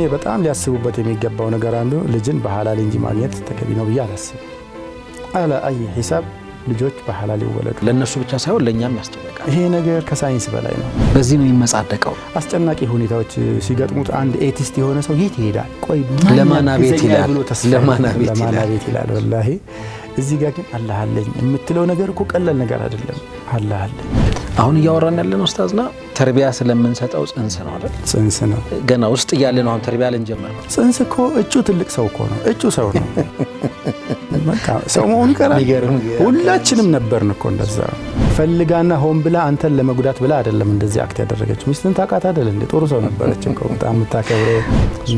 እኔ በጣም ሊያስቡበት የሚገባው ነገር አንዱ ልጅን በሐላል እንጂ ማግኘት ተገቢ ነው ብዬ አላስብም። አላ አይ ሂሳብ ልጆች በሐላል ይወለዱ። ለነሱ ብቻ ሳይሆን ለኛም ያስጨንቃል። ይሄ ነገር ከሳይንስ በላይ ነው። በዚህ ነው የሚመጻደቀው። አስጨናቂ ሁኔታዎች ሲገጥሙት አንድ ኤቲስት የሆነ ሰው የት ይሄዳል? ቆይ ለማና ቤት ይላል፣ ለማና ቤት ይላል። ወላሂ እዚህ ጋር ግን አላህ አለኝ የምትለው ነገር እኮ ቀላል ነገር አይደለም። አላህ አለኝ። አሁን እያወራን ያለነው ኡስታዝና ተርቢያ ስለምንሰጠው ጽንስ ነው አይደል? ጽንስ ነው ገና ውስጥ እያለ ነው አሁን ተርቢያ ልንጀምር ነው። ጽንስ እኮ እጩ ትልቅ ሰው እኮ ነው። እጩ ሰው ነው። በቃ ሰው መሆኑ ይቀራል። ሁላችንም ነበርን እኮ እንደዛ ፈልጋና ሆን ብላ አንተን ለመጉዳት ብላ አይደለም እንደዚህ አክት ያደረገችው። ሚስትን ታውቃት አይደል እንዴ? ጥሩ ሰው ነበረች እኮ በጣም የምታከብረው።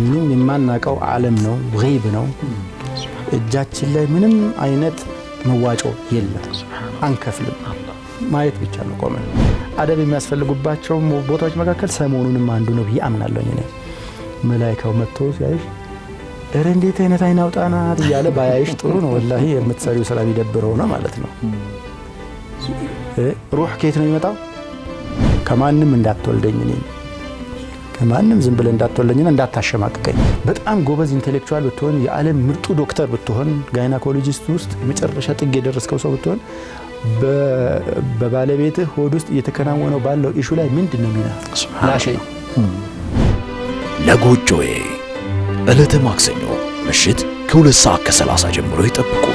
ምንም የማናውቀው ዓለም ነው፣ ገይብ ነው። እጃችን ላይ ምንም አይነት መዋጮ የለም፣ አንከፍልም። ማየት ብቻ ነው ቆመን። አደብ የሚያስፈልጉባቸው ቦታዎች መካከል ሰሞኑንም አንዱ ነው ብዬ አምናለሁ እኔ። መላእክቱ መጥቶ ሲያይሽ እረ እንዴት አይነት አይን አውጣናት እያለ ባያይሽ ጥሩ ነው። ወላሂ የምትሰሪው ስራ ቢደብረው ነው ማለት ነው። ሩህ ከየት ነው የሚመጣው? ከማንም እንዳትወልደኝ እኔ ከማንም ዝም ብለህ እንዳትወልደኝና እንዳታሸማቅቀኝ። በጣም ጎበዝ ኢንቴሌክቹዋል ብትሆን፣ የዓለም ምርጡ ዶክተር ብትሆን፣ ጋይናኮሎጂስት ውስጥ የመጨረሻ ጥግ የደረስከው ሰው ብትሆን በባለቤትህ ሆድ ውስጥ እየተከናወነው ባለው ኢሹ ላይ ምንድነው ሚና? ላሸይ ለጎጆዬ ዕለተ ማክሰኞ ምሽት ከ2 ሰዓት ከ30 ጀምሮ ይጠብቁ።